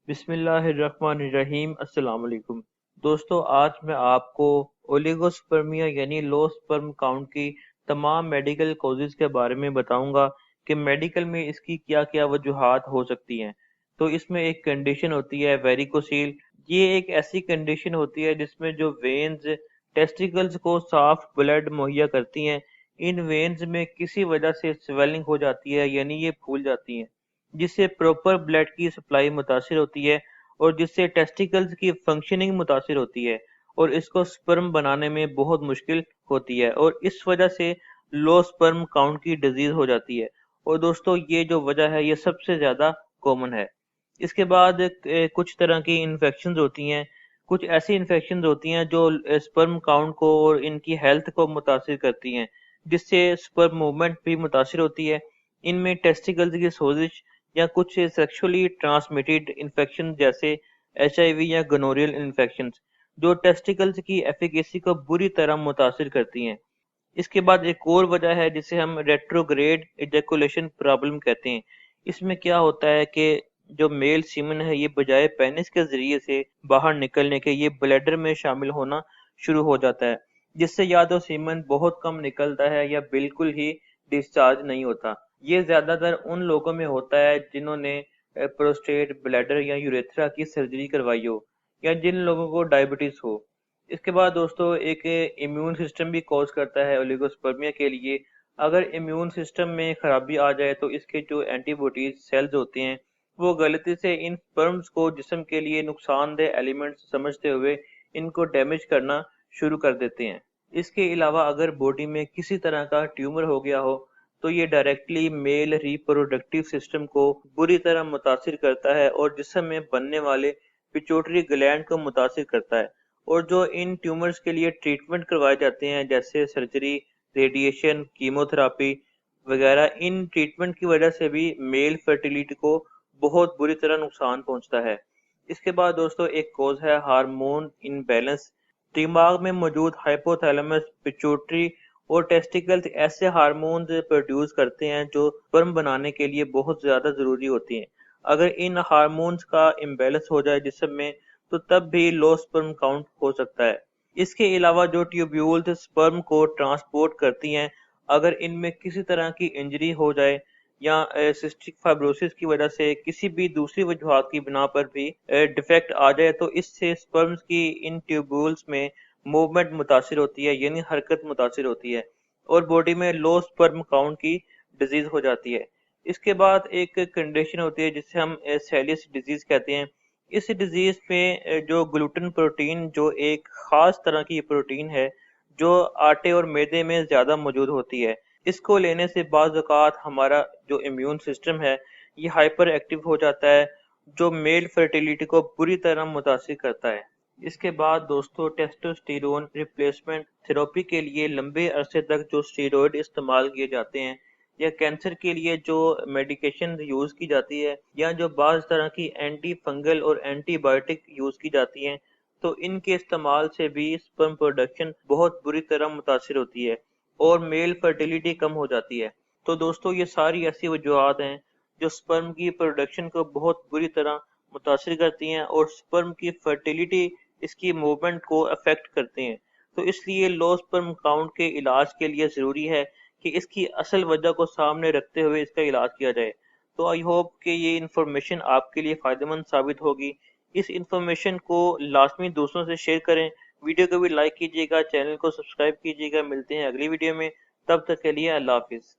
بسم اللہ الرحمن الرحیم۔ السلام علیکم دوستو، آج میں آپ کو اولیگوسپرمیا یعنی لو سپرم کاؤنٹ کی تمام میڈیکل کوزز کے بارے میں بتاؤں گا کہ میڈیکل میں اس کی کیا کیا وجوہات ہو سکتی ہیں۔ تو اس میں ایک کنڈیشن ہوتی ہے ویریکوسیل۔ یہ ایک ایسی کنڈیشن ہوتی ہے جس میں جو وینز ٹیسٹیکلز کو صاف بلڈ مہیا کرتی ہیں، ان وینز میں کسی وجہ سے سویلنگ ہو جاتی ہے، یعنی یہ پھول جاتی ہیں، جس سے پروپر بلڈ کی سپلائی متاثر ہوتی ہے اور جس سے ٹیسٹیکلز کی فنکشننگ متاثر ہوتی ہے اور اس کو سپرم بنانے میں بہت مشکل ہوتی ہے، اور اس وجہ سے لو سپرم کاؤنٹ کی ڈیزیز ہو جاتی ہے۔ اور دوستو، یہ جو وجہ ہے یہ سب سے زیادہ کامن ہے۔ اس کے بعد کچھ طرح کی انفیکشنز ہوتی ہیں، کچھ ایسی انفیکشنز ہوتی ہیں جو سپرم کاؤنٹ کو اور ان کی ہیلتھ کو متاثر کرتی ہیں، جس سے سپرم موومنٹ بھی متاثر ہوتی ہے۔ ان میں ٹیسٹیکلز کی سوزش یا کچھ سیکشولی ٹرانسمیٹڈ انفیکشن جیسے ایچ آئی وی یا گنوریل انفیکشنز جو ٹیسٹیکلز کی ایفیکیسی کو بری طرح متاثر کرتی ہیں۔ اس کے بعد ایک اور وجہ ہے جسے ہم ریٹروگریڈ ایجیکولیشن پرابلم کہتے ہیں۔ اس میں کیا ہوتا ہے کہ جو میل سیمن ہے یہ بجائے پینس کے ذریعے سے باہر نکلنے کے یہ بلیڈر میں شامل ہونا شروع ہو جاتا ہے، جس سے یا تو سیمن بہت کم نکلتا ہے یا بالکل ہی ڈسچارج نہیں ہوتا۔ یہ زیادہ تر ان لوگوں میں ہوتا ہے جنہوں نے پروسٹیٹ، بلیڈر یا یوریتھرا کی سرجری کروائی ہو، یا جن لوگوں کو ڈائبٹیز ہو۔ اس کے بعد دوستو ایک امیون سسٹم بھی کوز کرتا ہے اولیگوسپرمیا کے لیے۔ اگر امیون سسٹم میں خرابی آ جائے تو اس کے جو اینٹی باڈیز سیلز ہوتے ہیں وہ غلطی سے ان سپرمز کو جسم کے لیے نقصان دہ ایلیمنٹس سمجھتے ہوئے ان کو ڈیمیج کرنا شروع کر دیتے ہیں۔ اس کے علاوہ اگر باڈی میں کسی طرح کا ٹیومر ہو گیا ہو تو یہ ڈائریکٹلی میل ریپروڈکٹیو سسٹم کو بری طرح متاثر کرتا ہے اور جسم میں بننے والے پیچوٹری گلینڈ کو متاثر کرتا ہے، اور جو ان ٹیومرز کے لیے ٹریٹمنٹ کروائے جاتے ہیں جیسے سرجری، ریڈیشن، کیمو تھراپی وغیرہ، ان ٹریٹمنٹ کی وجہ سے بھی میل فرٹیلیٹی کو بہت بری طرح نقصان پہنچتا ہے۔ اس کے بعد دوستو ایک کوز ہے ہارمون امبیلنس۔ دماغ میں موجود ہائپوتھیلمس، پیچوٹری اور ٹیسٹیکلز ایسے ہارمونز پروڈیوس کرتے ہیں جو سپرم بنانے کے لیے بہت زیادہ ضروری ہوتی ہیں۔ اگر ان ہارمونز کا امبیلنس ہو جائے جسم میں تو تب بھی لو سپرم کاؤنٹ ہو سکتا ہے۔ اس کے علاوہ جو ٹیوبیولز سپرم کو ٹرانسپورٹ کرتی ہیں، اگر ان میں کسی طرح کی انجری ہو جائے یا سسٹک فائبروسس کی وجہ سے کسی بھی دوسری وجوہات کی بنا پر بھی ڈیفیکٹ آ جائے تو اس سے سپرمز کی ان ٹیوبیولز میں موومنٹ متاثر ہوتی ہے، یعنی حرکت متاثر ہوتی ہے، اور باڈی میں لو سپرم کاؤنٹ کی ڈیزیز ہو جاتی ہے۔ اس کے بعد ایک کنڈیشن ہوتی ہے جسے ہم سیلیس ڈیزیز کہتے ہیں۔ اس ڈیزیز میں جو گلوٹن پروٹین جو ایک خاص طرح کی پروٹین ہے جو آٹے اور میدے میں زیادہ موجود ہوتی ہے، اس کو لینے سے بعض اوقات ہمارا جو امیون سسٹم ہے یہ ہائپر ایکٹیو ہو جاتا ہے، جو میل فرٹیلیٹی کو بری طرح متاثر کرتا ہے۔ اس کے بعد دوستو ٹیسٹوسٹیرون ریپلیسمنٹ تھراپی کے لیے لمبے عرصے تک جو اسٹیرائڈ استعمال کیے جاتے ہیں، یا کینسر کے لیے جو میڈیکیشن یوز کی جاتی ہے، یا جو بعض طرح کی اینٹی فنگل اور اینٹی بائیوٹک یوز کی جاتی ہیں، تو ان کے استعمال سے بھی سپرم پروڈکشن بہت بری طرح متاثر ہوتی ہے اور میل فرٹیلیٹی کم ہو جاتی ہے۔ تو دوستو یہ ساری ایسی وجوہات ہیں جو سپرم کی پروڈکشن کو بہت بری طرح متاثر کرتی ہیں اور سپرم کی فرٹیلیٹی، اس کی موومنٹ کو افیکٹ کرتے ہیں۔ تو اس لیے لو سپرم کاؤنٹ کے علاج کے لیے ضروری ہے کہ اس کی اصل وجہ کو سامنے رکھتے ہوئے اس کا علاج کیا جائے۔ تو آئی ہوپ کہ یہ انفارمیشن آپ کے لیے فائدہ مند ثابت ہوگی۔ اس انفارمیشن کو لازمی دوستوں سے شیئر کریں، ویڈیو کو بھی لائک کیجیے گا، چینل کو سبسکرائب کیجیے گا۔ ملتے ہیں اگلی ویڈیو میں، تب تک کے لیے اللہ حافظ۔